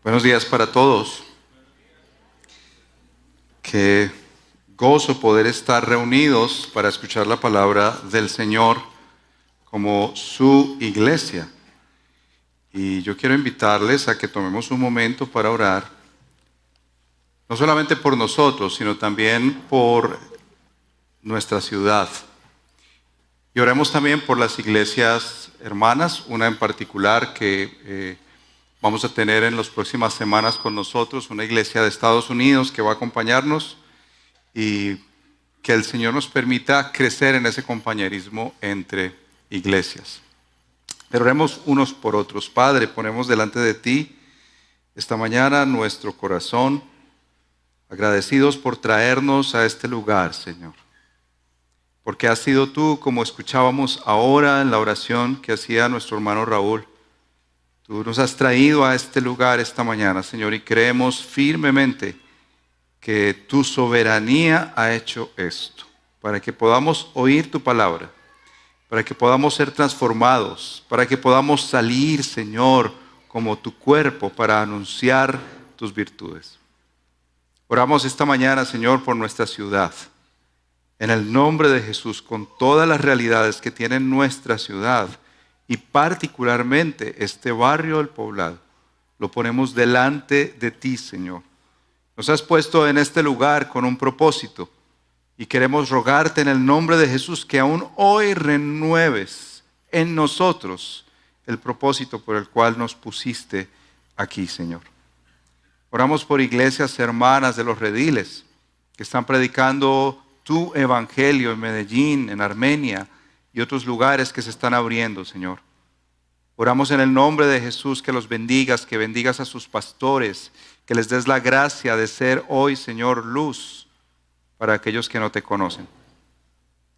Buenos días para todos. Qué gozo poder estar reunidos para escuchar la palabra del Señor como su iglesia. Y yo quiero invitarles a que tomemos un momento para orar, no solamente por nosotros, sino también por nuestra ciudad. Y oremos también por las iglesias hermanas, una en particular que vamos a tener en las próximas semanas con nosotros, una iglesia de Estados Unidos que va a acompañarnos y que el Señor nos permita crecer en ese compañerismo entre iglesias. Pero oremos unos por otros. Padre, ponemos delante de ti esta mañana nuestro corazón, agradecidos por traernos a este lugar, Señor. Porque has sido tú, como escuchábamos ahora en la oración que hacía nuestro hermano Raúl. Tú nos has traído a este lugar esta mañana, Señor, y creemos firmemente que tu soberanía ha hecho esto, para que podamos oír tu palabra, para que podamos ser transformados, para que podamos salir, Señor, como tu cuerpo para anunciar tus virtudes. Oramos esta mañana, Señor, por nuestra ciudad. En el nombre de Jesús, con todas las realidades que tiene nuestra ciudad, y particularmente este barrio del Poblado, lo ponemos delante de ti, Señor. Nos has puesto en este lugar con un propósito y queremos rogarte en el nombre de Jesús que aún hoy renueves en nosotros el propósito por el cual nos pusiste aquí, Señor. Oramos por iglesias hermanas de los Rediles que están predicando tu evangelio en Medellín, en Armenia, y otros lugares que se están abriendo, Señor. Oramos en el nombre de Jesús que los bendigas, que bendigas a sus pastores, que les des la gracia de ser hoy, Señor, luz para aquellos que no te conocen.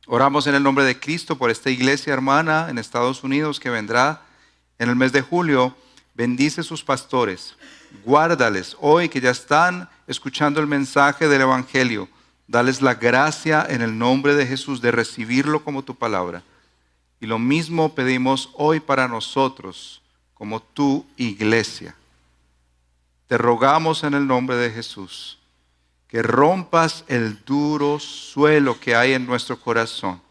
Oramos en el nombre de Cristo por esta iglesia hermana en Estados Unidos que vendrá en el mes de julio. Bendice sus pastores, guárdales hoy que ya están escuchando el mensaje del evangelio. Dales la gracia en el nombre de Jesús de recibirlo como tu palabra. Y lo mismo pedimos hoy para nosotros como tu iglesia. Te rogamos en el nombre de Jesús que rompas el duro suelo que hay en nuestro corazón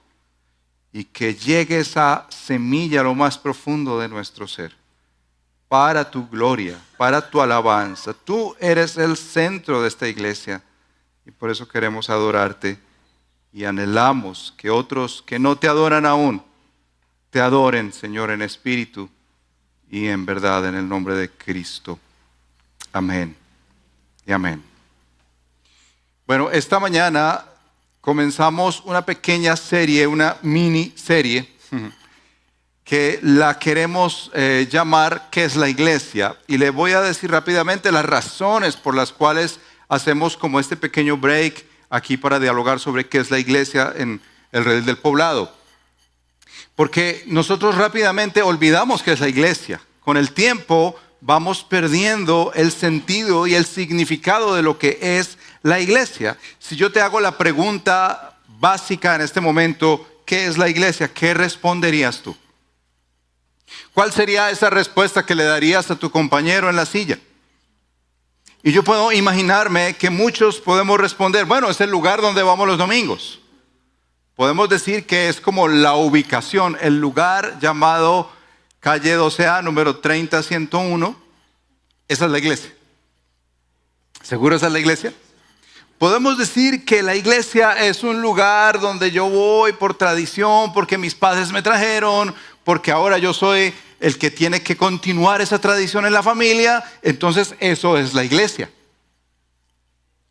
y que llegue esa semilla a lo más profundo de nuestro ser. Para tu gloria, para tu alabanza. Tú eres el centro de esta iglesia. Y por eso queremos adorarte y anhelamos que otros que no te adoran aún, te adoren, Señor, en espíritu y en verdad, en el nombre de Cristo. Amén y amén. Bueno, esta mañana comenzamos una pequeña serie, una mini serie, que la queremos llamar ¿Qué es la iglesia? Y le voy a decir rápidamente las razones por las cuales hacemos como este pequeño break aquí para dialogar sobre qué es la iglesia en el Redil del Poblado. Porque nosotros rápidamente olvidamos qué es la iglesia. Con el tiempo vamos perdiendo el sentido y el significado de lo que es la iglesia. Si yo te hago la pregunta básica en este momento, ¿qué es la iglesia? ¿Qué responderías tú? ¿Cuál sería esa respuesta que le darías a tu compañero en la silla? Y yo puedo imaginarme que muchos podemos responder, bueno, es el lugar donde vamos los domingos. Podemos decir que es como la ubicación, el lugar llamado calle 12A, número 301. Esa es la iglesia. ¿Seguro esa es la iglesia? Podemos decir que la iglesia es un lugar donde yo voy por tradición, porque mis padres me trajeron, porque ahora yo soy el que tiene que continuar esa tradición en la familia, entonces eso es la iglesia.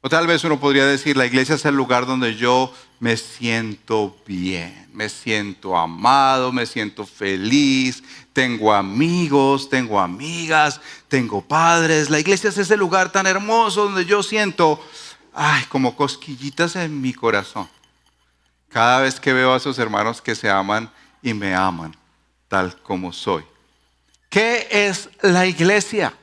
O tal vez uno podría decir, la iglesia es el lugar donde yo me siento bien, me siento amado, me siento feliz, tengo amigos, tengo amigas, tengo padres. La iglesia es ese lugar tan hermoso donde yo siento, como cosquillitas en mi corazón. Cada vez que veo a esos hermanos que se aman y me aman, tal como soy. ¿Qué es la iglesia?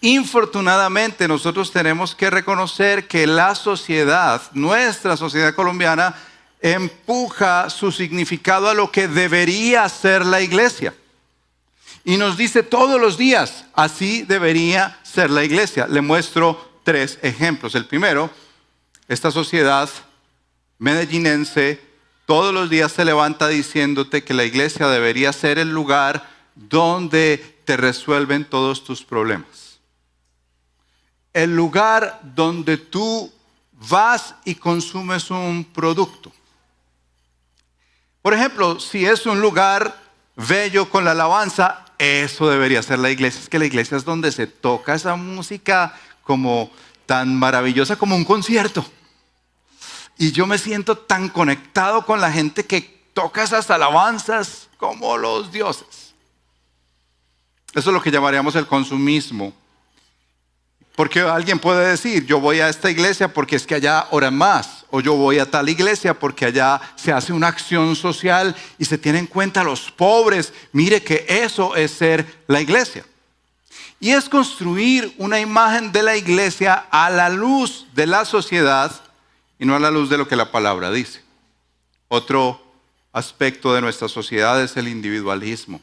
Infortunadamente nosotros tenemos que reconocer que la sociedad, nuestra sociedad colombiana, empuja su significado a lo que debería ser la iglesia. Y nos dice todos los días, así debería ser la iglesia. Le muestro 3 ejemplos. El primero, esta sociedad medellinense todos los días se levanta diciéndote que la iglesia debería ser el lugar donde te resuelven todos tus problemas. El lugar donde tú vas y consumes un producto. Por ejemplo, si es un lugar bello con la alabanza, eso debería ser la iglesia. Es que la iglesia es donde se toca esa música como tan maravillosa como un concierto. Y yo me siento tan conectado con la gente que toca esas alabanzas como los dioses. Eso es lo que llamaríamos el consumismo. Porque alguien puede decir, yo voy a esta iglesia porque es que allá oran más. O yo voy a tal iglesia porque allá se hace una acción social y se tienen en cuenta a los pobres. Mire que eso es ser la iglesia. Y es construir una imagen de la iglesia a la luz de la sociedad y no a la luz de lo que la palabra dice. Otro aspecto de nuestra sociedad es el individualismo.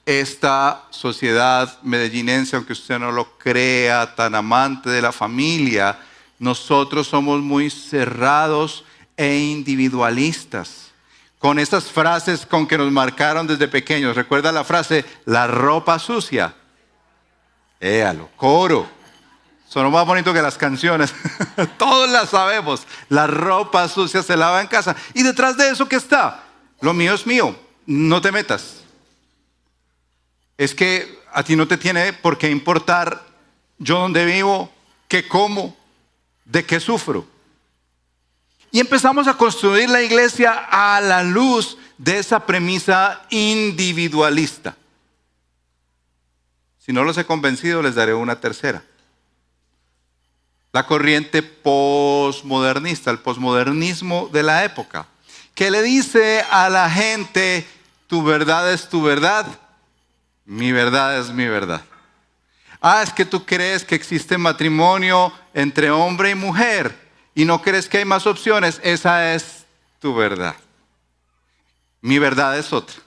Esta sociedad medellinense, aunque usted no lo crea, tan amante de la familia, nosotros somos muy cerrados e individualistas. Con estas frases con que nos marcaron desde pequeños. ¿Recuerda la frase, la ropa sucia? Éalo, coro. Sonó más bonito que las canciones. Todos las sabemos. La ropa sucia se lava en casa. Y detrás de eso, ¿qué está? Lo mío es mío. No te metas. Es que a ti no te tiene por qué importar yo dónde vivo, qué como, de qué sufro. Y empezamos a construir la iglesia a la luz de esa premisa individualista. Si no los he convencido, les daré una tercera. La corriente posmodernista, el posmodernismo de la época, que le dice a la gente, tu verdad es tu verdad, mi verdad es mi verdad. Ah, es que tú crees que existe matrimonio entre hombre y mujer y no crees que hay más opciones, esa es tu verdad. Mi verdad es otra.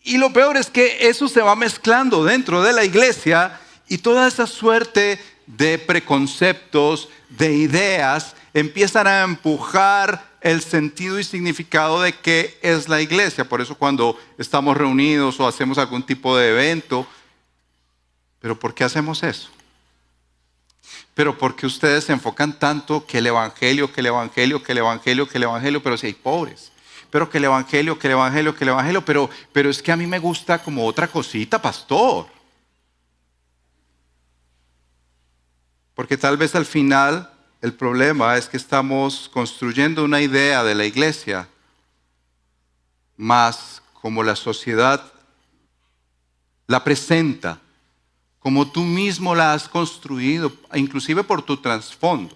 Y lo peor es que eso se va mezclando dentro de la iglesia y toda esa suerte de preconceptos, de ideas, empiezan a empujar el sentido y significado de qué es la iglesia. Por eso cuando estamos reunidos o hacemos algún tipo de evento, ¿pero por qué hacemos eso? Pero porque ustedes se enfocan tanto que el evangelio, que el evangelio, que el evangelio, que el evangelio, pero si hay pobres. Pero que el evangelio, que el evangelio, que el evangelio, pero es que a mí me gusta como otra cosita, pastor. Porque tal vez al final el problema es que estamos construyendo una idea de la iglesia más como la sociedad la presenta, como tú mismo la has construido, inclusive por tu trasfondo.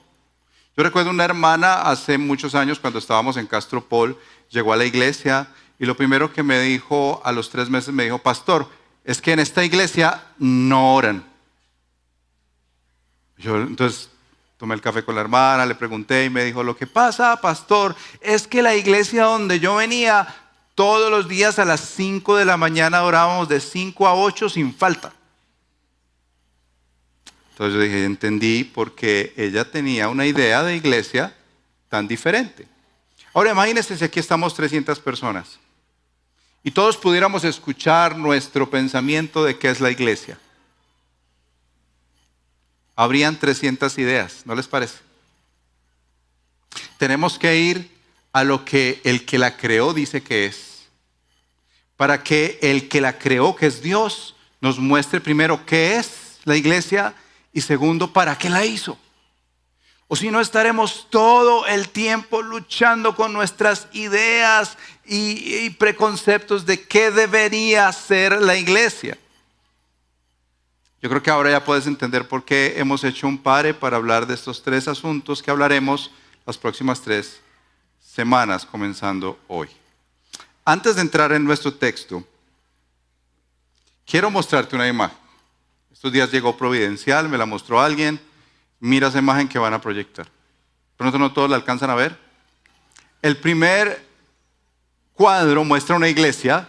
Yo recuerdo una hermana hace muchos años cuando estábamos en Castropol, llegó a la iglesia y lo primero que me dijo a los 3 meses me dijo, pastor, es que en esta iglesia no oran. Yo entonces tomé el café con la hermana, le pregunté y me dijo, lo que pasa, pastor, es que la iglesia donde yo venía, todos los días a las 5 de la mañana orábamos de 5 a 8 sin falta. Entonces yo dije, entendí porque ella tenía una idea de iglesia tan diferente. Ahora imagínense si aquí estamos 300 personas y todos pudiéramos escuchar nuestro pensamiento de qué es la iglesia. Habrían 300 ideas, ¿no les parece? Tenemos que ir a lo que el que la creó dice que es. Para que el que la creó, que es Dios, nos muestre primero qué es la iglesia y segundo, para qué la hizo. O si no, estaremos todo el tiempo luchando con nuestras ideas y preconceptos de qué debería ser la iglesia. Yo creo que ahora ya puedes entender por qué hemos hecho un pare para hablar de estos 3 asuntos que hablaremos las próximas 3 semanas, comenzando hoy. Antes de entrar en nuestro texto, quiero mostrarte una imagen. Estos días llegó Providencial, me la mostró alguien. Mira esa imagen que van a proyectar. Pronto no todos la alcanzan a ver. El primer cuadro muestra una iglesia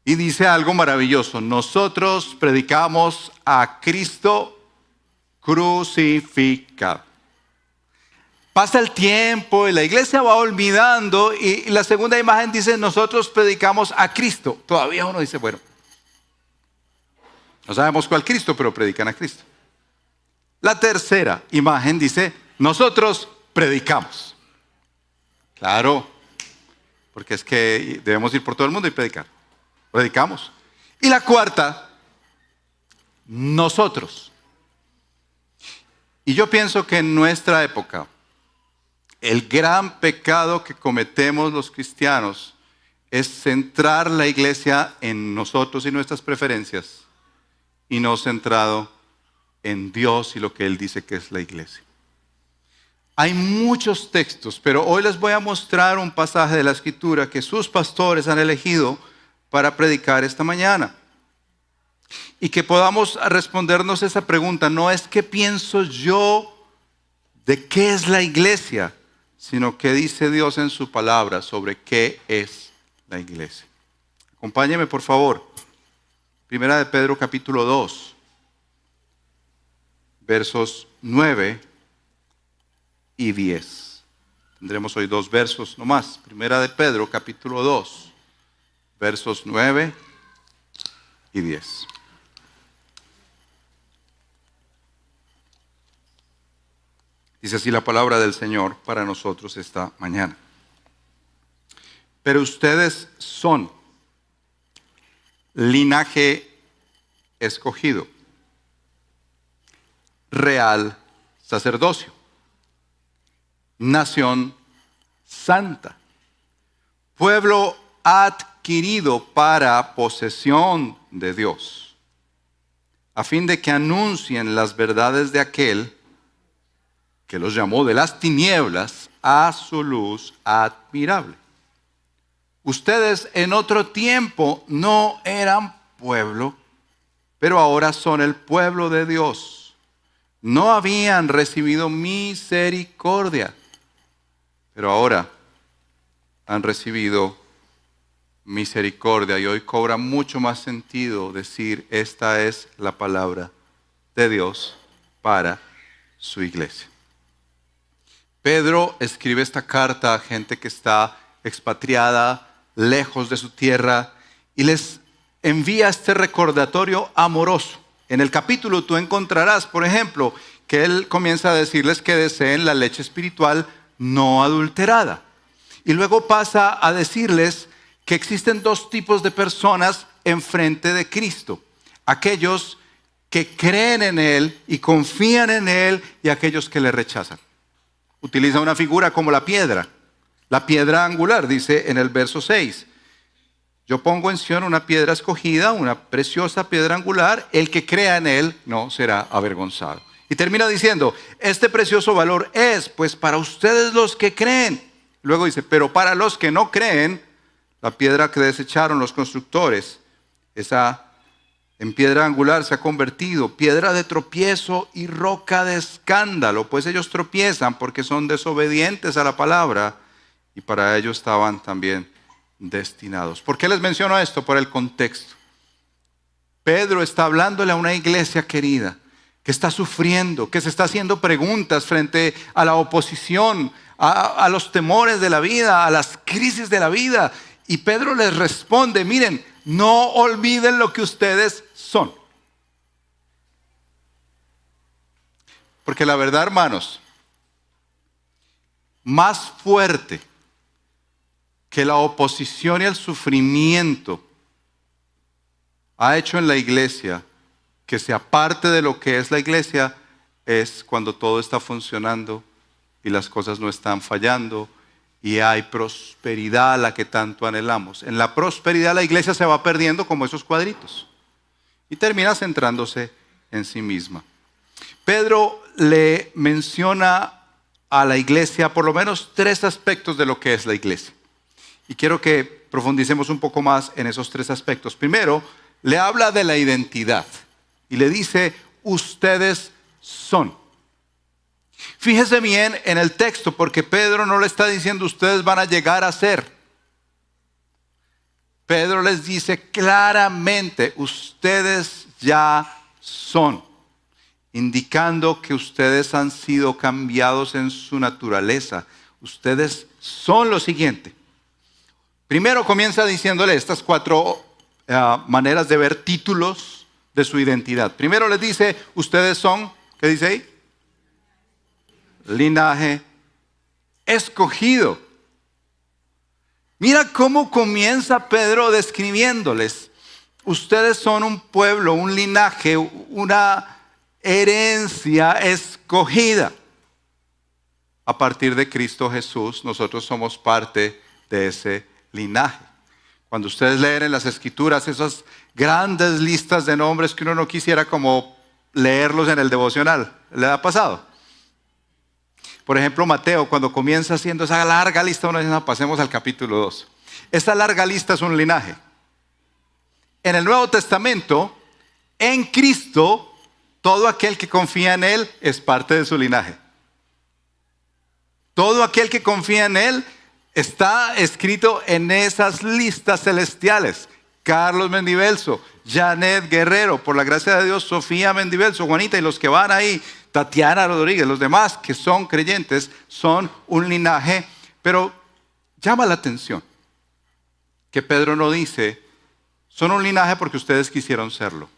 y dice algo maravilloso. Nosotros predicamos a Cristo crucificado. Pasa el tiempo y la iglesia va olvidando y la segunda imagen dice, nosotros predicamos a Cristo. Todavía uno dice, bueno, no sabemos cuál Cristo, pero predican a Cristo. La tercera imagen dice, nosotros predicamos. Claro, porque es que debemos ir por todo el mundo y predicar. Predicamos. Y la cuarta, nosotros. Y yo pienso que en nuestra época, el gran pecado que cometemos los cristianos es centrar la iglesia en nosotros y nuestras preferencias y no centrado en Dios y lo que Él dice que es la iglesia. Hay muchos textos, pero hoy les voy a mostrar un pasaje de la Escritura que sus pastores han elegido para predicar esta mañana. Y que podamos respondernos esa pregunta, no es qué pienso yo de qué es la iglesia, sino qué dice Dios en su palabra sobre qué es la iglesia. Acompáñeme por favor. Primera de Pedro capítulo 2, versos 9 y 10. Tendremos hoy 2 versos nomás. Primera de Pedro capítulo 2, versos 9 y 10. Dice así la palabra del Señor para nosotros esta mañana. Pero ustedes son linaje escogido, real sacerdocio, nación santa, pueblo adquirido para posesión de Dios, a fin de que anuncien las verdades de aquel que los llamó de las tinieblas a su luz admirable. Ustedes en otro tiempo no eran pueblo, pero ahora son el pueblo de Dios. No habían recibido misericordia, pero ahora han recibido misericordia. Y hoy cobra mucho más sentido decir, esta es la palabra de Dios para su iglesia. Pedro escribe esta carta a gente que está expatriada, lejos de su tierra, y les envía este recordatorio amoroso. En el capítulo tú encontrarás, por ejemplo, que él comienza a decirles que deseen la leche espiritual no adulterada. Y luego pasa a decirles que existen 2 tipos de personas enfrente de Cristo. Aquellos que creen en Él y confían en Él y aquellos que le rechazan. Utiliza una figura como la piedra angular, dice en el verso 6. Yo pongo en Sión una piedra escogida, una preciosa piedra angular, el que crea en él no será avergonzado. Y termina diciendo, este precioso valor es pues para ustedes los que creen. Luego dice, pero para los que no creen, la piedra que desecharon los constructores, esa en piedra angular se ha convertido, piedra de tropiezo y roca de escándalo, pues ellos tropiezan porque son desobedientes a la palabra y para ello estaban también destinados. ¿Por qué les menciono esto? Por el contexto. Pedro está hablándole a una iglesia querida que está sufriendo, que se está haciendo preguntas frente a la oposición, a los temores de la vida, a las crisis de la vida. Y Pedro les responde, miren, no olviden lo que ustedes son. Porque la verdad, hermanos, más fuerte que la oposición y el sufrimiento ha hecho en la iglesia que se aparte de lo que es la iglesia es cuando todo está funcionando y las cosas no están fallando y hay prosperidad a la que tanto anhelamos. En la prosperidad la iglesia se va perdiendo como esos cuadritos y termina centrándose en sí misma. Pedro le menciona a la iglesia por lo menos 3 aspectos de lo que es la iglesia. Y quiero que profundicemos un poco más en esos 3 aspectos. Primero, le habla de la identidad y le dice, ustedes son. Fíjese bien en el texto porque Pedro no le está diciendo ustedes van a llegar a ser. Pedro les dice claramente, ustedes ya son, indicando que ustedes han sido cambiados en su naturaleza. Ustedes son lo siguiente. Primero comienza diciéndole estas cuatro maneras de ver títulos de su identidad. Primero les dice, ustedes son, ¿qué dice ahí? Linaje escogido. Mira cómo comienza Pedro describiéndoles. Ustedes son un pueblo, un linaje, una herencia escogida. A partir de Cristo Jesús, nosotros somos parte de ese linaje. Cuando ustedes leen en las Escrituras esas grandes listas de nombres que uno no quisiera como leerlos en el devocional, ¿le ha pasado? Por ejemplo, Mateo, cuando comienza haciendo esa larga lista, uno dice, no, pasemos al capítulo 2. Esta larga lista es un linaje. En el Nuevo Testamento, en Cristo, todo aquel que confía en Él es parte de su linaje. Todo aquel que confía en Él está escrito en esas listas celestiales. Carlos Mendivelso, Janet Guerrero, por la gracia de Dios, Sofía Mendivelso, Juanita y los que van ahí, Tatiana Rodríguez, los demás que son creyentes, son un linaje. Pero llama la atención que Pedro no dice, son un linaje porque ustedes quisieron serlo.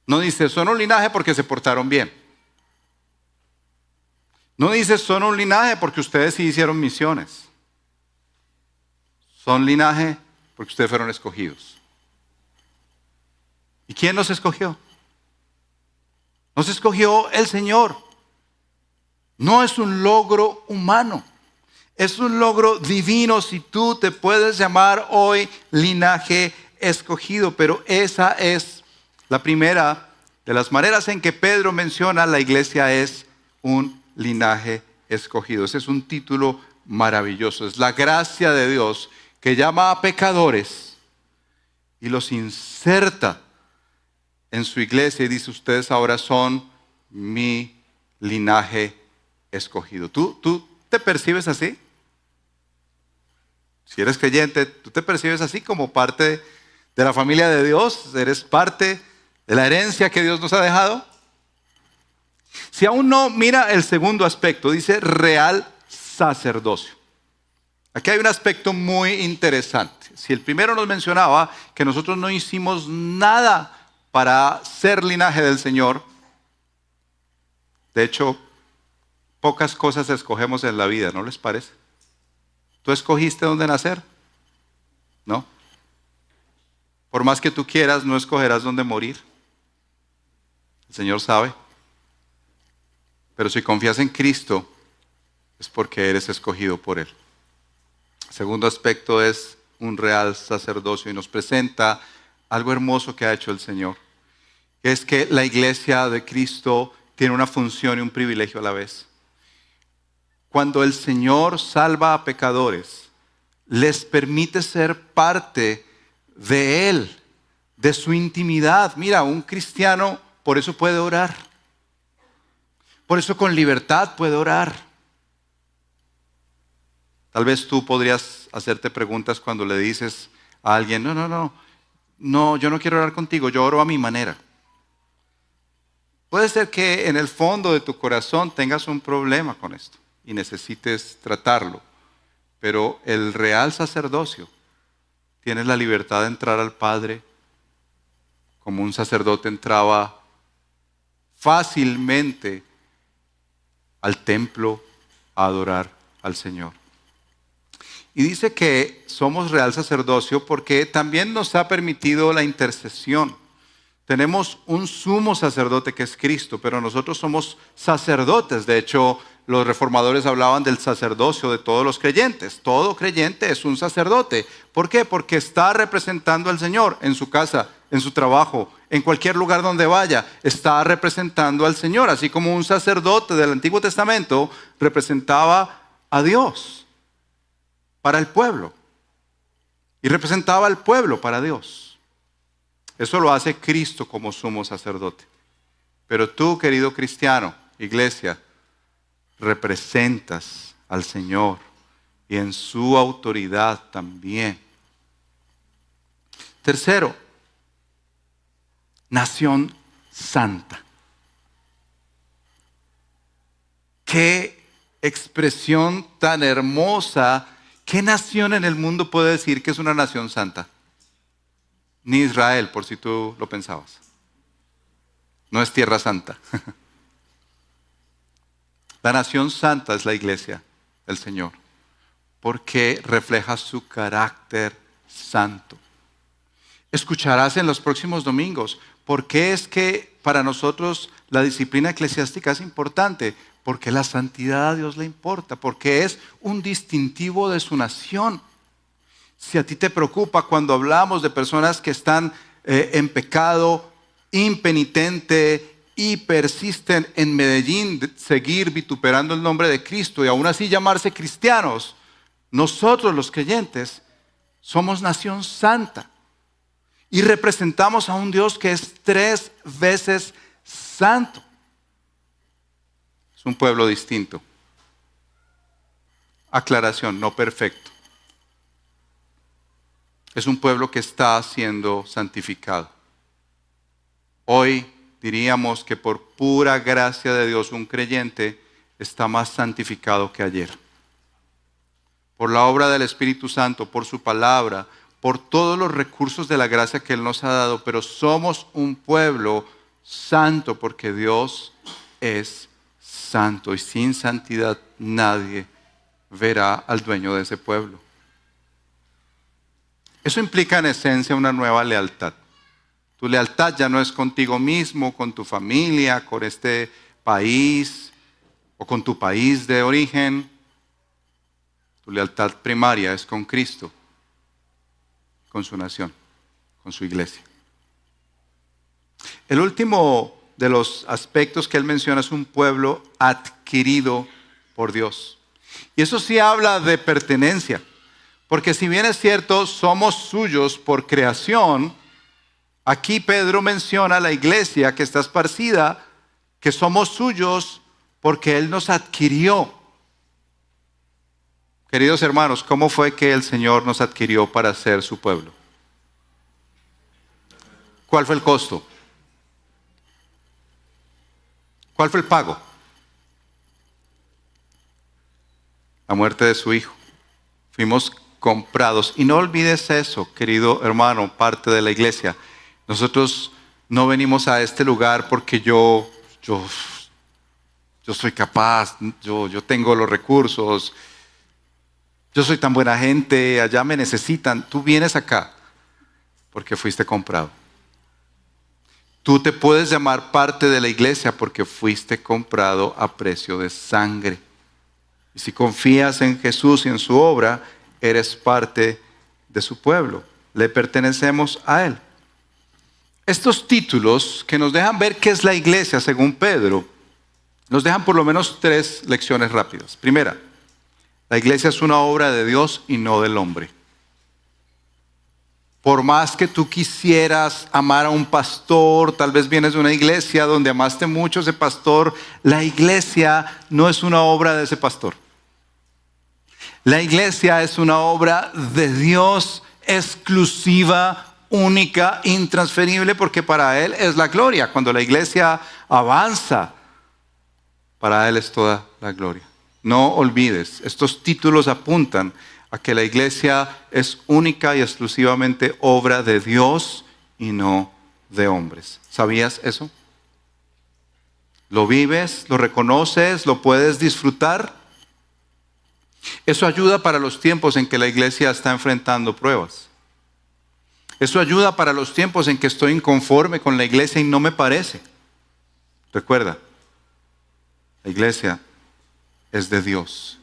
No dice, son un linaje porque se portaron bien. No dice, son un linaje porque ustedes sí hicieron misiones. Son linaje porque ustedes fueron escogidos. ¿Y quién nos escogió? Nos escogió el Señor. No es un logro humano. Es un logro divino si tú te puedes llamar hoy linaje escogido. Pero esa es la primera de las maneras en que Pedro menciona la iglesia es un linaje escogido. Ese es un título maravilloso. Es la gracia de Dios que llama a pecadores y los inserta en su iglesia y dice, ustedes ahora son mi linaje escogido. ¿Tú te percibes así? Si eres creyente, ¿tú te percibes así como parte de la familia de Dios? ¿Eres parte de la herencia que Dios nos ha dejado? Si aún no, mira el segundo aspecto, dice real sacerdocio. Aquí hay un aspecto muy interesante. Si el primero nos mencionaba que nosotros no hicimos nada para ser linaje del Señor, de hecho, pocas cosas escogemos en la vida, ¿no les parece? ¿Tú escogiste dónde nacer? ¿No? Por más que tú quieras, no escogerás dónde morir. El Señor sabe. Pero si confías en Cristo, es porque eres escogido por Él. El segundo aspecto es un real sacerdocio y nos presenta algo hermoso que ha hecho el Señor. Es que la iglesia de Cristo tiene una función y un privilegio a la vez. Cuando el Señor salva a pecadores, les permite ser parte de Él, de su intimidad. Mira, un cristiano por eso puede orar. Por eso con libertad puede orar. Tal vez tú podrías hacerte preguntas cuando le dices a alguien, no, yo no quiero orar contigo, yo oro a mi manera. Puede ser que en el fondo de tu corazón tengas un problema con esto y necesites tratarlo, pero el real sacerdocio tiene la libertad de entrar al Padre como un sacerdote entraba fácilmente al templo a adorar al Señor. Y dice que somos real sacerdocio porque también nos ha permitido la intercesión. Tenemos un sumo sacerdote que es Cristo, pero nosotros somos sacerdotes. De hecho, los reformadores hablaban del sacerdocio de todos los creyentes. Todo creyente es un sacerdote. ¿Por qué? Porque está representando al Señor en su casa, en su trabajo, en cualquier lugar donde vaya. Está representando al Señor, así como un sacerdote del Antiguo Testamento representaba a Dios para el pueblo y representaba al pueblo para Dios. Eso lo hace Cristo como sumo sacerdote. Pero tú, querido cristiano, iglesia, representas al Señor y en su autoridad también Tercero, nación santa. Qué expresión tan hermosa. ¿Qué nación en el mundo puede decir que es una nación santa? Ni Israel, por si tú lo pensabas. No es tierra santa. La nación santa es la iglesia del Señor, porque refleja su carácter santo. Escucharás en los próximos domingos por qué es que para nosotros la disciplina eclesiástica es importante. Porque la santidad a Dios le importa, porque es un distintivo de su nación. Si a ti te preocupa cuando hablamos de personas que están en pecado impenitente y persisten en Medellín, de seguir vituperando el nombre de Cristo y aún así llamarse cristianos, nosotros los creyentes somos nación santa y representamos a un Dios que es 3 veces santo. Es un pueblo distinto. Aclaración, no perfecto. Es un pueblo que está siendo santificado. Hoy diríamos que por pura gracia de Dios un creyente está más santificado que ayer. Por la obra del Espíritu Santo, por su palabra, por todos los recursos de la gracia que Él nos ha dado, pero somos un pueblo santo porque Dios es santo y sin santidad nadie verá al dueño de ese pueblo. Eso implica en esencia una nueva lealtad. Tu lealtad ya no es contigo mismo, con tu familia, con este país o con tu país de origen. Tu lealtad primaria es con Cristo, con su nación, con su iglesia. El último de los aspectos que él menciona es un pueblo adquirido por Dios. Y eso sí habla de pertenencia, porque si bien es cierto, somos suyos por creación, aquí Pedro menciona a la iglesia que está esparcida, que somos suyos porque Él nos adquirió. Queridos hermanos, ¿cómo fue que el Señor nos adquirió para ser su pueblo? ¿Cuál fue el costo? ¿Cuál fue el pago? La muerte de su Hijo. Fuimos comprados. Y no olvides eso, querido hermano, parte de la iglesia. Nosotros no venimos a este lugar porque yo soy capaz, yo tengo los recursos, yo soy tan buena gente, allá me necesitan. Tú vienes acá porque fuiste comprado. Tú te puedes llamar parte de la iglesia porque fuiste comprado a precio de sangre. Y si confías en Jesús y en su obra, eres parte de su pueblo. Le pertenecemos a Él. Estos títulos que nos dejan ver qué es la iglesia según Pedro, nos dejan por lo menos 3 lecciones rápidas. Primera, la iglesia es una obra de Dios y no del hombre. Por más que tú quisieras amar a un pastor, tal vez vienes de una iglesia donde amaste mucho a ese pastor, la iglesia no es una obra de ese pastor. La iglesia es una obra de Dios exclusiva, única, intransferible, porque para Él es la gloria. Cuando la iglesia avanza, para Él es toda la gloria. No olvides, estos títulos apuntan a que la iglesia es única y exclusivamente obra de Dios y no de hombres. ¿Sabías eso? ¿Lo vives? ¿Lo reconoces? ¿Lo puedes disfrutar? Eso ayuda para los tiempos en que la iglesia está enfrentando pruebas. Eso ayuda para los tiempos en que estoy inconforme con la iglesia y no me parece. Recuerda, la iglesia es de Dios.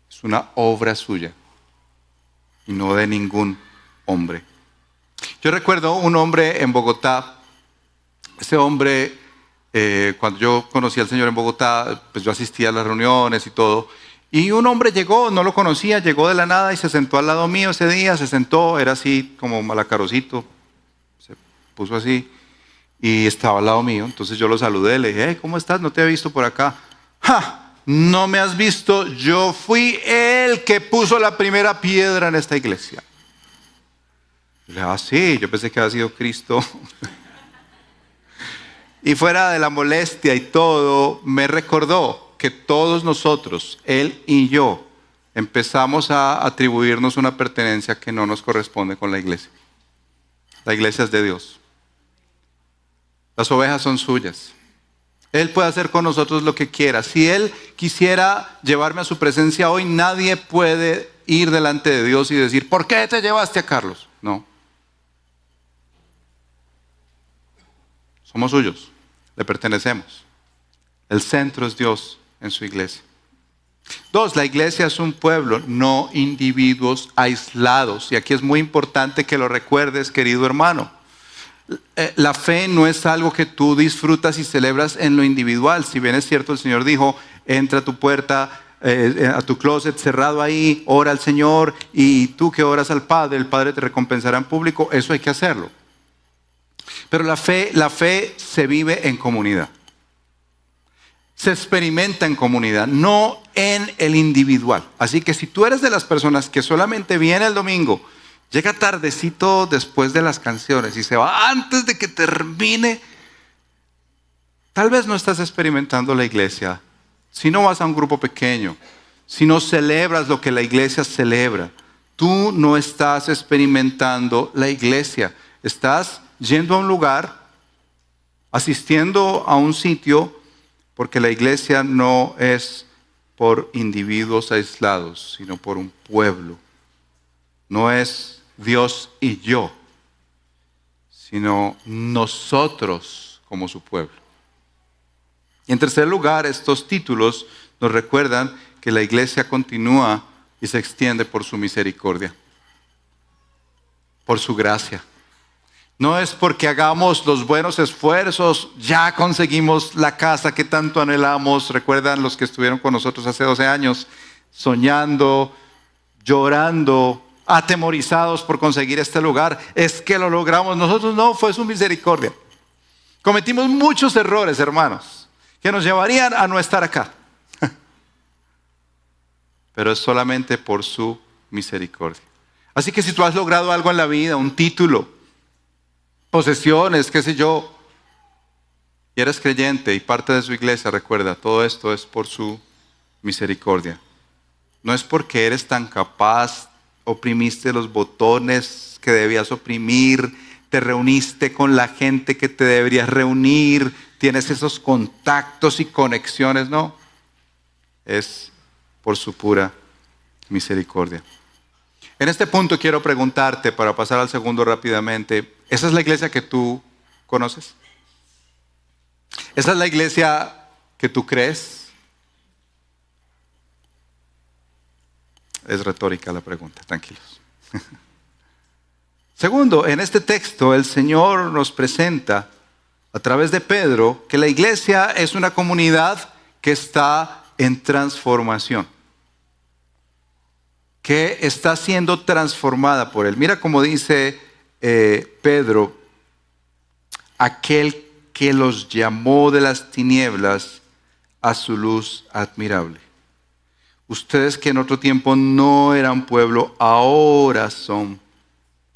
Es una obra suya y no de ningún hombre. Yo recuerdo un hombre en Bogotá. Ese hombre, cuando yo conocí al Señor en Bogotá, pues yo asistía a las reuniones y todo. Y un hombre llegó, no lo conocía, llegó de la nada y se sentó al lado mío ese día. Se sentó, era así como malacarosito. Se puso así y estaba al lado mío. Entonces yo lo saludé, le dije, hey, ¿cómo estás? No te he visto por acá. ¡Ja! No me has visto, yo fui el que puso la primera piedra en esta iglesia. Le dije, sí, yo pensé que había sido Cristo. Y fuera de la molestia y todo, me recordó que todos nosotros, él y yo, empezamos a atribuirnos una pertenencia que no nos corresponde con la iglesia. La iglesia es de Dios. Las ovejas son suyas. Él puede hacer con nosotros lo que quiera. Si Él quisiera llevarme a su presencia hoy, nadie puede ir delante de Dios y decir, ¿por qué te llevaste a Carlos? No. Somos suyos, le pertenecemos. El centro es Dios en su iglesia. 2, la iglesia es un pueblo, no individuos aislados. Y aquí es muy importante que lo recuerdes, querido hermano. La fe no es algo que tú disfrutas y celebras en lo individual. Si bien es cierto, el Señor dijo, entra a tu puerta, a tu closet cerrado ahí, ora al Señor, y tú que oras al Padre, el Padre te recompensará en público. Eso hay que hacerlo. Pero la fe se vive en comunidad. Se experimenta en comunidad, no en el individual. Así que si tú eres de las personas que solamente viene el domingo, llega tardecito después de las canciones y se va antes de que termine, tal vez no estás experimentando la iglesia. Si no vas a un grupo pequeño, si no celebras lo que la iglesia celebra, tú no estás experimentando la iglesia. Estás yendo a un lugar, asistiendo a un sitio, porque la iglesia no es por individuos aislados, sino por un pueblo. No es Dios y yo, sino nosotros como su pueblo. Y en tercer lugar, estos títulos nos recuerdan que la iglesia continúa y se extiende por su misericordia, por su gracia. No es porque hagamos los buenos esfuerzos, ya conseguimos la casa que tanto anhelamos. Recuerdan los que estuvieron con nosotros hace 12 años, soñando, llorando, atemorizados por conseguir este lugar. Es que lo logramos. Nosotros no, fue su misericordia. Cometimos muchos errores, hermanos, que nos llevarían a no estar acá. Pero es solamente por su misericordia. Así que si tú has logrado algo en la vida, un título, posesiones, qué sé yo, y eres creyente y parte de su iglesia, recuerda, todo esto es por su misericordia. No es porque eres tan capaz, oprimiste los botones que debías oprimir, te reuniste con la gente que te deberías reunir, tienes esos contactos y conexiones, no. Es por su pura misericordia. En este punto quiero preguntarte, para pasar al segundo rápidamente, ¿esa es la iglesia que tú conoces? ¿Esa es la iglesia que tú crees? Es retórica la pregunta, tranquilos. Segundo, en este texto el Señor nos presenta a través de Pedro que la iglesia es una comunidad que está en transformación, que está siendo transformada por Él. Mira cómo dice Pedro, aquel que los llamó de las tinieblas a su luz admirable. Ustedes que en otro tiempo no eran pueblo, ahora son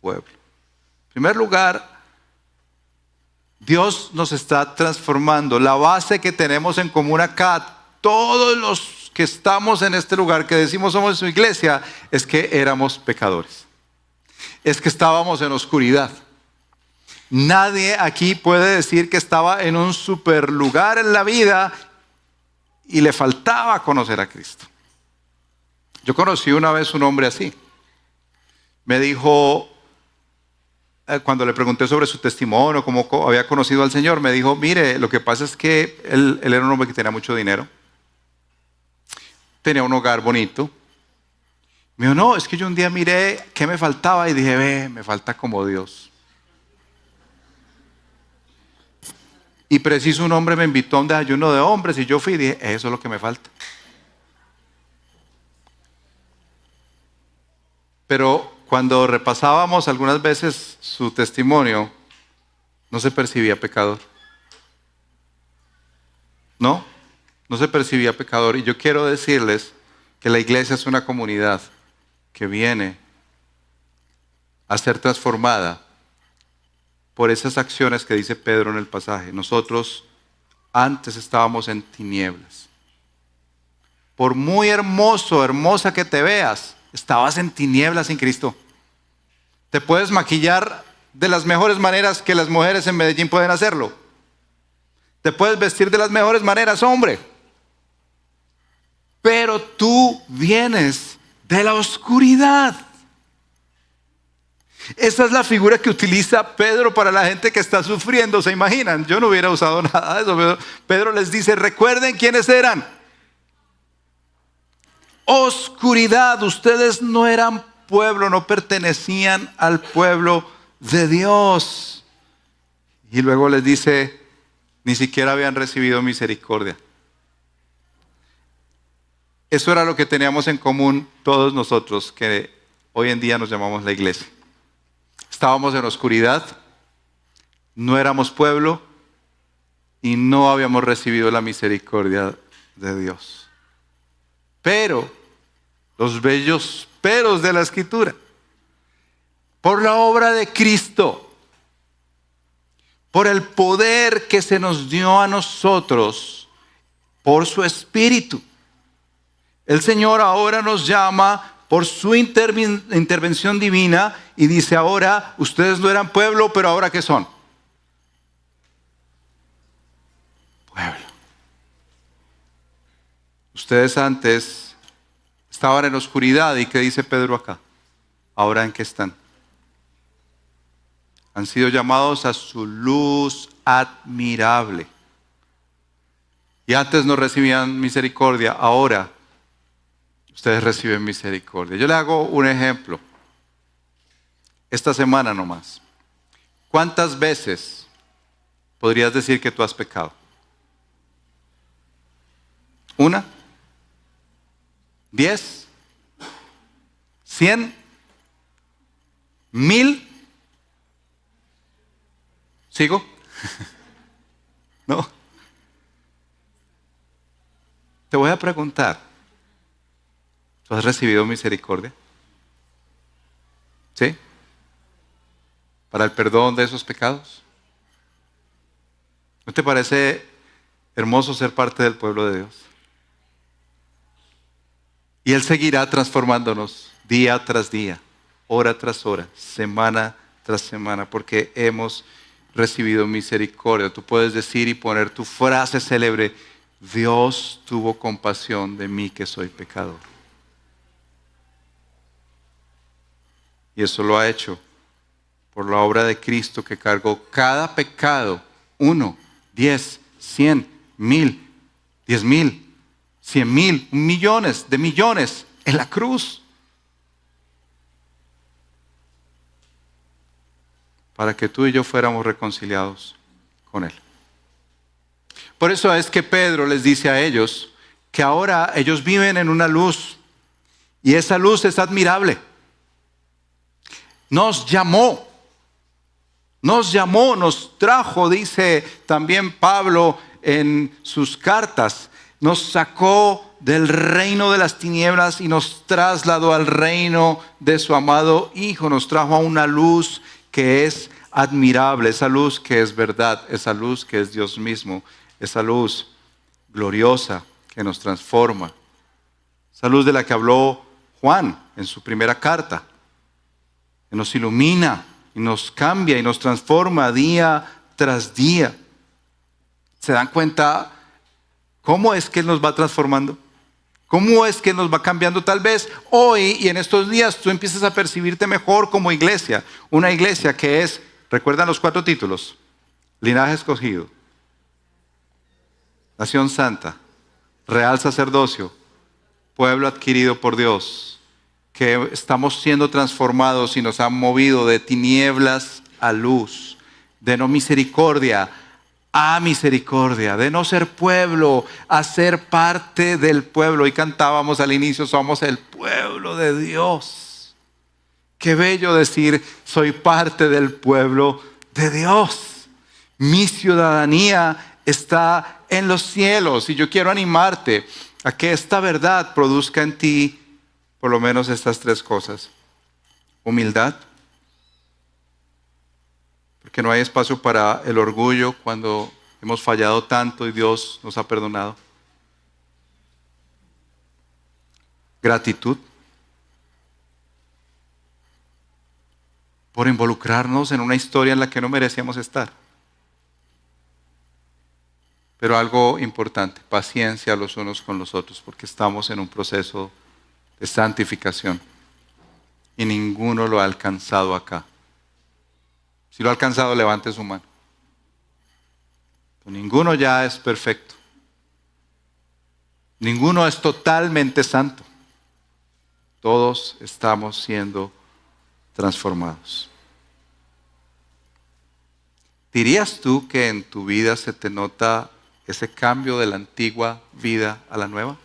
pueblo. En primer lugar, Dios nos está transformando. La base que tenemos en común acá, todos los que estamos en este lugar, que decimos somos su iglesia, es que éramos pecadores. Es que estábamos en oscuridad. Nadie aquí puede decir que estaba en un super lugar en la vida y le faltaba conocer a Cristo. Yo conocí una vez un hombre así. Me dijo, cuando le pregunté sobre su testimonio, cómo había conocido al Señor, me dijo, mire, lo que pasa es que él era un hombre que tenía mucho dinero. Tenía un hogar bonito. Me dijo, no, es que yo un día miré qué me faltaba y dije, me falta como Dios. Y preciso un hombre me invitó a un desayuno de hombres y yo fui y dije, eso es lo que me falta. Pero cuando repasábamos algunas veces su testimonio, no se percibía pecador. No se percibía pecador. Y yo quiero decirles que la iglesia es una comunidad que viene a ser transformada por esas acciones que dice Pedro en el pasaje. Nosotros antes estábamos en tinieblas. Por muy hermosa que te veas, estabas en tinieblas sin Cristo. Te puedes maquillar de las mejores maneras que las mujeres en Medellín pueden hacerlo. Te puedes vestir de las mejores maneras, hombre. Pero tú vienes de la oscuridad. Esa es la figura que utiliza Pedro para la gente que está sufriendo. ¿Se imaginan? Yo no hubiera usado nada de eso. Pedro les dice, recuerden quiénes eran. Oscuridad. Ustedes no eran pueblo, no pertenecían al pueblo de Dios. Y luego les dice, ni siquiera habían recibido misericordia. Eso era lo que teníamos en común todos nosotros, que hoy en día nos llamamos la iglesia. Estábamos en oscuridad, no éramos pueblo y no habíamos recibido la misericordia de Dios. Pero, los bellos peros de la Escritura, por la obra de Cristo, por el poder que se nos dio a nosotros, por su Espíritu, el Señor ahora nos llama por su intervención divina y dice ahora, ustedes no eran pueblo, pero ahora ¿qué son? Pueblo. Ustedes antes estaban en oscuridad y ¿qué dice Pedro acá? Ahora ¿en qué están? Han sido llamados a su luz admirable. Y antes no recibían misericordia, ahora ustedes reciben misericordia. Yo le hago un ejemplo. Esta semana nomás. ¿Cuántas veces podrías decir que tú has pecado? ¿1? ¿10? ¿100? ¿1000? ¿Sigo? No. Te voy a preguntar. ¿Tú has recibido misericordia? ¿Sí? ¿Para el perdón de esos pecados? ¿No te parece hermoso ser parte del pueblo de Dios? Y Él seguirá transformándonos día tras día, hora tras hora, semana tras semana, porque hemos recibido misericordia. Tú puedes decir y poner tu frase célebre, Dios tuvo compasión de mí que soy pecador. Y eso lo ha hecho por la obra de Cristo que cargó cada pecado, 1, 10, 100, 1000, 10,000, 100,000, millones de millones en la cruz. Para que tú y yo fuéramos reconciliados con Él. Por eso es que Pedro les dice a ellos que ahora ellos viven en una luz y esa luz es admirable. Nos llamó, nos trajo, dice también Pablo en sus cartas, nos sacó del reino de las tinieblas y nos trasladó al reino de su amado Hijo, nos trajo a una luz que es admirable, esa luz que es verdad, esa luz que es Dios mismo, esa luz gloriosa que nos transforma, esa luz de la que habló Juan en su primera carta. Que nos ilumina y nos cambia y nos transforma día tras día. ¿Se dan cuenta cómo es que Él nos va transformando? ¿Cómo es que nos va cambiando? Tal vez hoy y en estos días tú empiezas a percibirte mejor como iglesia. Una iglesia que es, ¿recuerdan los 4 títulos? Linaje escogido, nación santa, real sacerdocio, pueblo adquirido por Dios. Que estamos siendo transformados y nos han movido de tinieblas a luz, de no misericordia a misericordia, de no ser pueblo a ser parte del pueblo. Y cantábamos al inicio, somos el pueblo de Dios. Qué bello decir, soy parte del pueblo de Dios. Mi ciudadanía está en los cielos y yo quiero animarte a que esta verdad produzca en ti por lo menos estas 3 cosas. Humildad, porque no hay espacio para el orgullo cuando hemos fallado tanto y Dios nos ha perdonado. Gratitud por involucrarnos en una historia en la que no merecíamos estar. Pero algo importante, paciencia los unos con los otros, porque estamos en un proceso de santificación y ninguno lo ha alcanzado acá. Si lo ha alcanzado, levante su mano. Pero ninguno ya es perfecto. Ninguno es totalmente santo. Todos estamos siendo transformados. ¿Dirías tú que en tu vida se te nota ese cambio de la antigua vida a la nueva?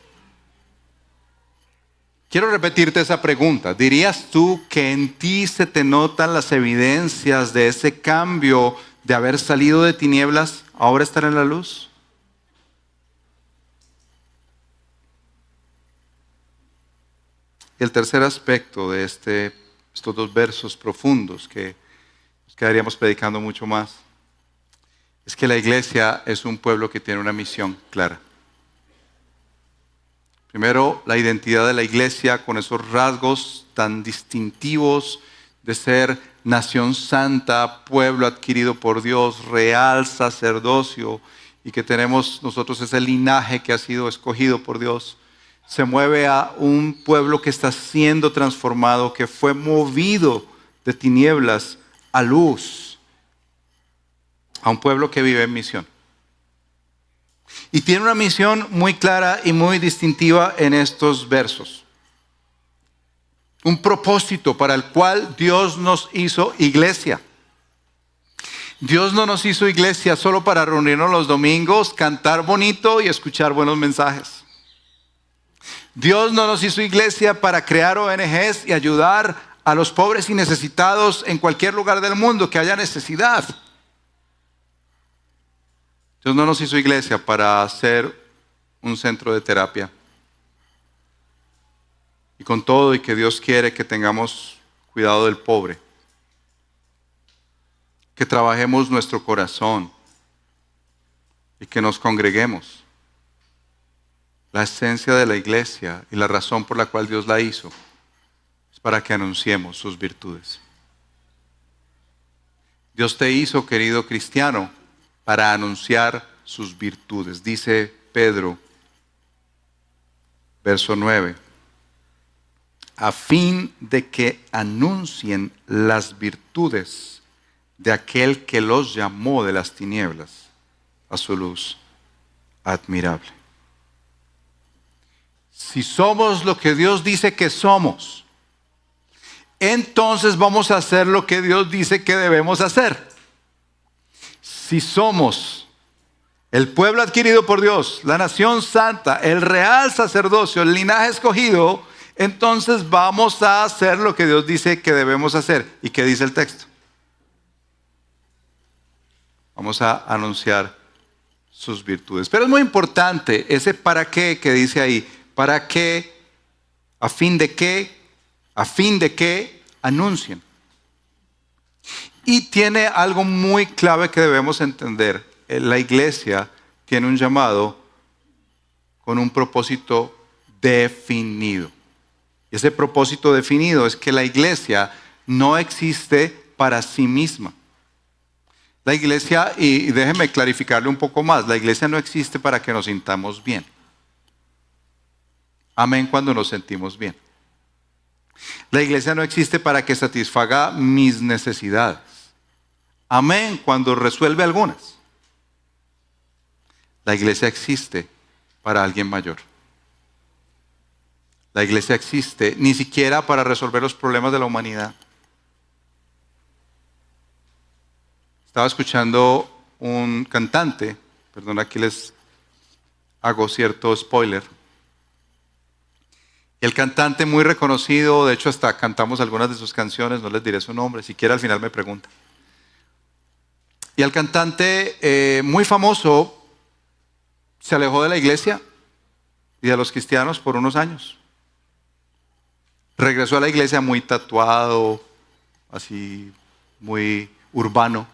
Quiero repetirte esa pregunta. ¿Dirías tú que en ti se te notan las evidencias de ese cambio de haber salido de tinieblas a ahora estar en la luz? El tercer aspecto de estos dos versos profundos que nos quedaríamos predicando mucho más es que la iglesia es un pueblo que tiene una misión clara. Primero, la identidad de la iglesia con esos rasgos tan distintivos de ser nación santa, pueblo adquirido por Dios, real sacerdocio, y que tenemos nosotros ese linaje que ha sido escogido por Dios. Se mueve a un pueblo que está siendo transformado, que fue movido de tinieblas a luz, a un pueblo que vive en misión. Y tiene una misión muy clara y muy distintiva en estos versos. Un propósito para el cual Dios nos hizo iglesia. Dios no nos hizo iglesia solo para reunirnos los domingos, cantar bonito y escuchar buenos mensajes. Dios no nos hizo iglesia para crear ONGs y ayudar a los pobres y necesitados en cualquier lugar del mundo que haya necesidad. Dios no nos hizo iglesia para ser un centro de terapia. Y con todo y que Dios quiere que tengamos cuidado del pobre, que trabajemos nuestro corazón y que nos congreguemos. La esencia de la iglesia y la razón por la cual Dios la hizo es para que anunciemos sus virtudes. Dios te hizo, querido cristiano, para anunciar sus virtudes. Dice Pedro, verso 9, a fin de que anuncien las virtudes de aquel que los llamó de las tinieblas a su luz admirable. Si somos lo que Dios dice que somos, entonces vamos a hacer lo que Dios dice que debemos hacer. Si somos el pueblo adquirido por Dios, la nación santa, el real sacerdocio, el linaje escogido, entonces vamos a hacer lo que Dios dice que debemos hacer. ¿Y qué dice el texto? Vamos a anunciar sus virtudes. Pero es muy importante ese para qué que dice ahí. ¿Para qué? ¿A fin de qué? ¿A fin de qué anuncien? Y tiene algo muy clave que debemos entender. La iglesia tiene un llamado con un propósito definido. Y ese propósito definido es que la iglesia no existe para sí misma. La iglesia, y déjeme clarificarle un poco más, la iglesia no existe para que nos sintamos bien. Amén cuando nos sentimos bien. La iglesia no existe para que satisfaga mis necesidades. Amén cuando resuelve algunas. La iglesia existe para alguien mayor. La iglesia existe ni siquiera para resolver los problemas de la humanidad. Estaba escuchando un cantante, perdón, aquí les hago cierto spoiler. El cantante muy reconocido, de hecho hasta cantamos algunas de sus canciones, no les diré su nombre, siquiera al final me pregunta. Y el cantante muy famoso se alejó de la iglesia y de los cristianos por unos años. Regresó a la iglesia muy tatuado, así muy urbano.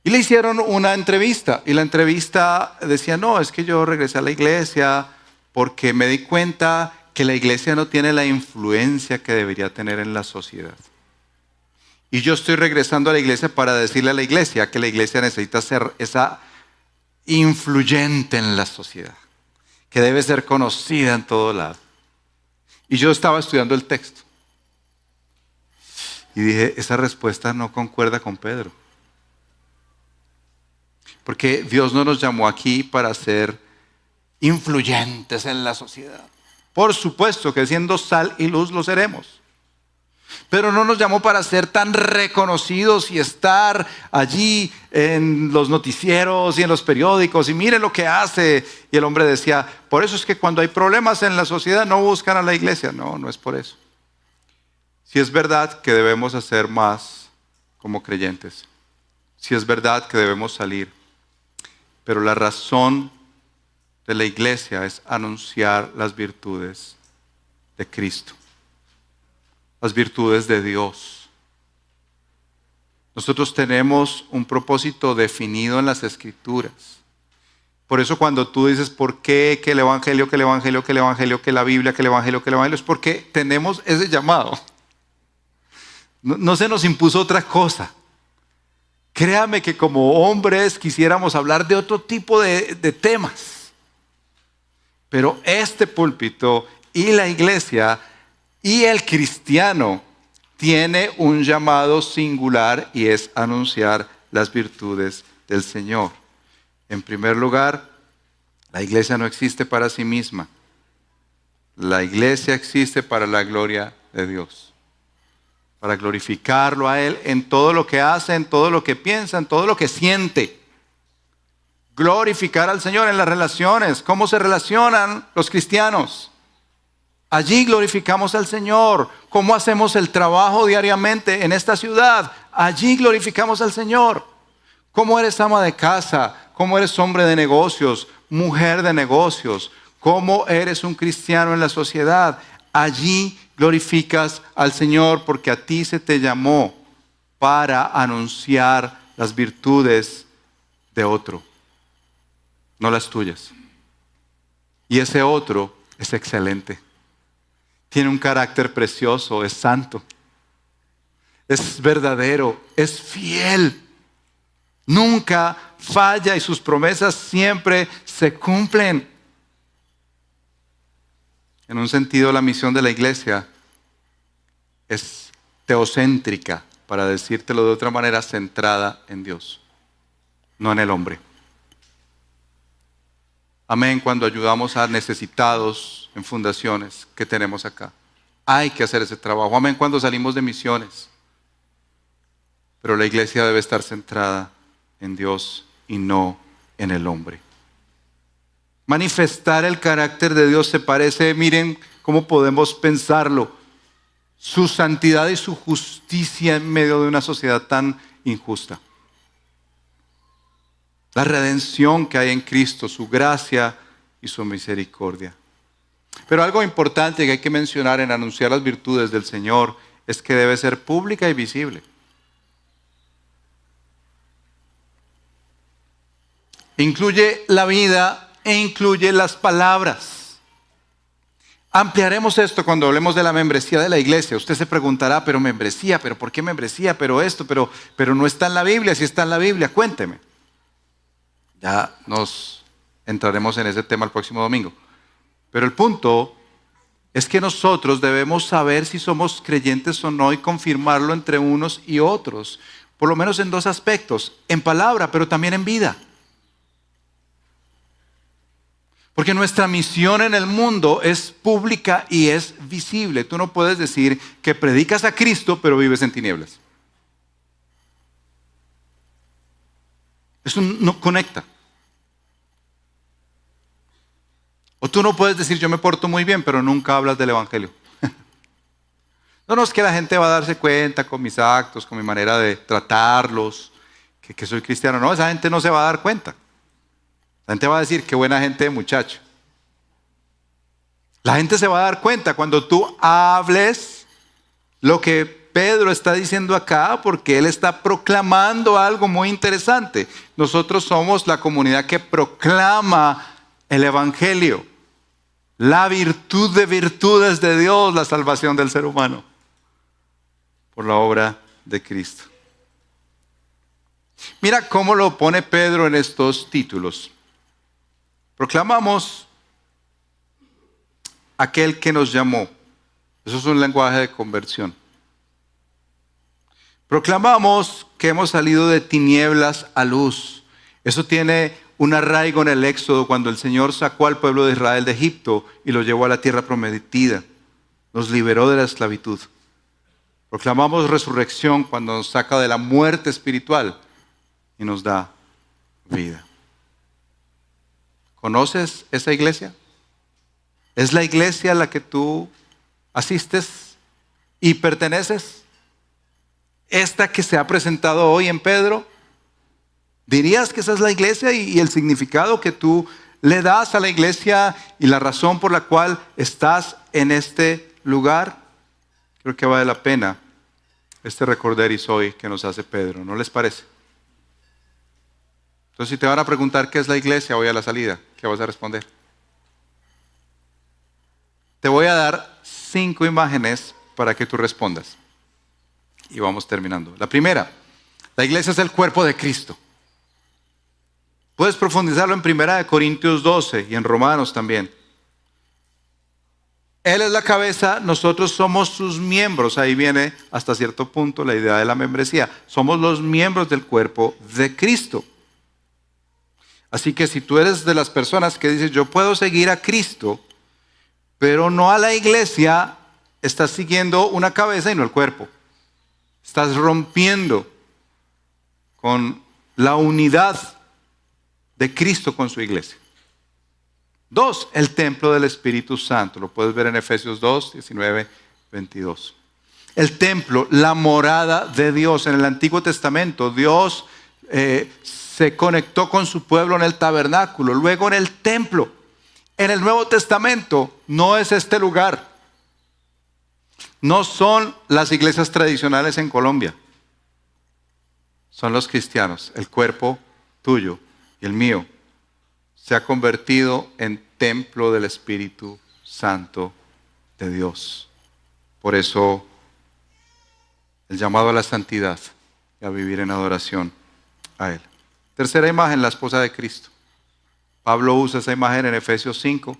Y le hicieron una entrevista y la entrevista decía, no, es que yo regresé a la iglesia porque me di cuenta que la iglesia no tiene la influencia que debería tener en la sociedad. Y yo estoy regresando a la iglesia para decirle a la iglesia que la iglesia necesita ser esa influyente en la sociedad, que debe ser conocida en todo lado. Y yo estaba estudiando el texto y dije, esa respuesta no concuerda con Pedro. Porque Dios no nos llamó aquí para ser influyentes en la sociedad. Por supuesto que siendo sal y luz lo seremos. Pero no nos llamó para ser tan reconocidos y estar allí en los noticieros y en los periódicos y mire lo que hace. Y el hombre decía, por eso es que cuando hay problemas en la sociedad no buscan a la iglesia. No, no es por eso. Si es verdad que debemos hacer más como creyentes. Si es verdad que debemos salir. Pero la razón de la iglesia es anunciar las virtudes de Cristo. Las virtudes de Dios. Nosotros tenemos un propósito definido en las Escrituras. Por eso cuando tú dices, ¿por qué que el Evangelio, que el Evangelio, que el Evangelio, que la Biblia, que el Evangelio, que el Evangelio? Es porque tenemos ese llamado. No se nos impuso otra cosa. Créame que como hombres quisiéramos hablar de otro tipo de temas. Pero este púlpito y la iglesia y el cristiano tiene un llamado singular y es anunciar las virtudes del Señor. En primer lugar, la iglesia no existe para sí misma. La iglesia existe para la gloria de Dios. Para glorificarlo a Él en todo lo que hace, en todo lo que piensa, en todo lo que siente. Glorificar al Señor en las relaciones. ¿Cómo se relacionan los cristianos? Allí glorificamos al Señor. ¿Cómo hacemos el trabajo diariamente en esta ciudad? Allí glorificamos al Señor. ¿Cómo eres ama de casa? ¿Cómo eres hombre de negocios? Mujer de negocios. ¿Cómo eres un cristiano en la sociedad? Allí glorificas al Señor porque a ti se te llamó para anunciar las virtudes de otro, no las tuyas. Y ese otro es excelente. Tiene un carácter precioso, es santo, es verdadero, es fiel. Nunca falla y sus promesas siempre se cumplen. En un sentido, la misión de la iglesia es teocéntrica, para decírtelo de otra manera, centrada en Dios, no en el hombre. Amén, cuando ayudamos a necesitados en fundaciones que tenemos acá. Hay que hacer ese trabajo. Amén, cuando salimos de misiones. Pero la iglesia debe estar centrada en Dios y no en el hombre. Manifestar el carácter de Dios se parece, miren cómo podemos pensarlo, su santidad y su justicia en medio de una sociedad tan injusta. La redención que hay en Cristo, su gracia y su misericordia. Pero algo importante que hay que mencionar en anunciar las virtudes del Señor es que debe ser pública y visible. Incluye la vida e incluye las palabras. Ampliaremos esto cuando hablemos de la membresía de la iglesia. Usted se preguntará, pero membresía, pero ¿por qué membresía? Pero esto, pero no está en la Biblia. Si está en la Biblia, cuénteme. Ya nos entraremos en ese tema el próximo domingo. Pero el punto es que nosotros debemos saber si somos creyentes o no y confirmarlo entre unos y otros. Por lo menos en dos aspectos, en palabra, pero también en vida. Porque nuestra misión en el mundo es pública y es visible. Tú no puedes decir que predicas a Cristo, pero vives en tinieblas. Eso no conecta. O tú no puedes decir, yo me porto muy bien, pero nunca hablas del Evangelio. No, es que la gente va a darse cuenta con mis actos, con mi manera de tratarlos, que soy cristiano. No, esa gente no se va a dar cuenta. La gente va a decir, qué buena gente de muchacho. La gente se va a dar cuenta cuando tú hables lo que Pedro está diciendo acá porque él está proclamando algo muy interesante. Nosotros somos la comunidad que proclama el Evangelio, la virtud de virtudes de Dios, la salvación del ser humano, por la obra de Cristo. Mira cómo lo pone Pedro en estos títulos. Proclamamos aquel que nos llamó. Eso es un lenguaje de conversión. Proclamamos que hemos salido de tinieblas a luz. Eso tiene un arraigo en el Éxodo, cuando el Señor sacó al pueblo de Israel de Egipto y lo llevó a la tierra prometida. Nos liberó de la esclavitud. Proclamamos resurrección cuando nos saca de la muerte espiritual y nos da vida. ¿Conoces esa iglesia? ¿Es la iglesia a la que tú asistes y perteneces? ¿Esta que se ha presentado hoy en Pedro? ¿Dirías que esa es la iglesia y el significado que tú le das a la iglesia y la razón por la cual estás en este lugar? Creo que vale la pena este recorderis hoy que nos hace Pedro, ¿no les parece? Entonces, si te van a preguntar qué es la iglesia hoy a la salida, ¿qué vas a responder? Te voy a dar 5 imágenes para que tú respondas. Y vamos terminando. La primera, la iglesia es el cuerpo de Cristo. Puedes profundizarlo en 1 Corintios 12 y en Romanos también. Él es la cabeza, nosotros somos sus miembros. Ahí viene hasta cierto punto la idea de la membresía. Somos los miembros del cuerpo de Cristo. Así que si tú eres de las personas que dices, yo puedo seguir a Cristo, pero no a la iglesia, estás siguiendo una cabeza y no el cuerpo. Estás rompiendo con la unidad de Cristo con su iglesia. 2, el templo del Espíritu Santo. Lo puedes ver en Efesios 2, 19, 22. El templo, la morada de Dios. En el Antiguo Testamento, Dios se conectó con su pueblo en el tabernáculo, luego en el templo. En el Nuevo Testamento no es este lugar. No son las iglesias tradicionales en Colombia. Son los cristianos. El cuerpo tuyo y el mío se ha convertido en templo del Espíritu Santo de Dios. Por eso el llamado a la santidad y a vivir en adoración a Él. Tercera imagen, la esposa de Cristo. Pablo usa esa imagen en Efesios 5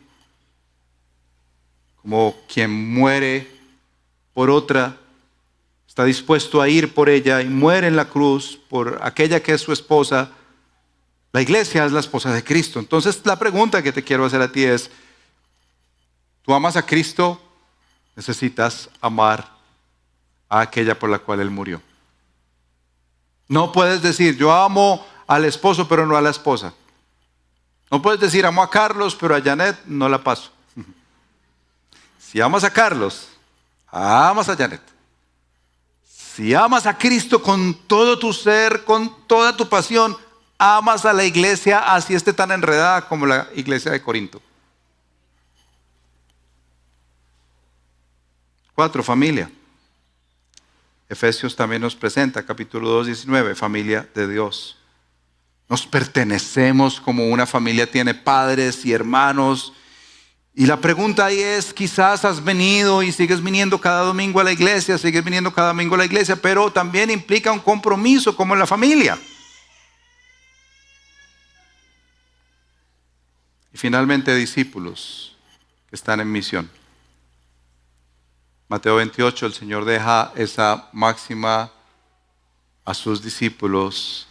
como quien muere por otra, está dispuesto a ir por ella y muere en la cruz por aquella que es su esposa. La iglesia es la esposa de Cristo. Entonces la pregunta que te quiero hacer a ti es, ¿tú amas a Cristo? Necesitas amar a aquella por la cual Él murió. No puedes decir, yo amo al esposo pero no a la esposa. No puedes decir, amo a Carlos pero a Janet no la paso. Si amas a Carlos, amas a Janet. Si amas a Cristo con todo tu ser, con toda tu pasión, amas a la iglesia así esté tan enredada como la iglesia de Corinto. 4, familia. Efesios también nos presenta, capítulo 2, 19, familia de Dios. Nos pertenecemos como una familia, tiene padres y hermanos. Y la pregunta ahí es, quizás has venido y sigues viniendo cada domingo a la iglesia, pero también implica un compromiso como en la familia. Y finalmente, discípulos que están en misión. Mateo 28, el Señor deja esa máxima a sus discípulos.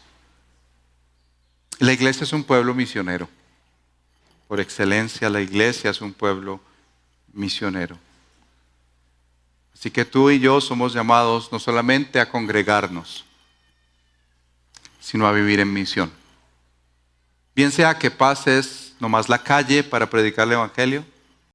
La iglesia es un pueblo misionero. Por excelencia, la iglesia es un pueblo misionero. Así que tú y yo somos llamados no solamente a congregarnos, sino a vivir en misión. Bien sea que pases nomás la calle para predicar el Evangelio,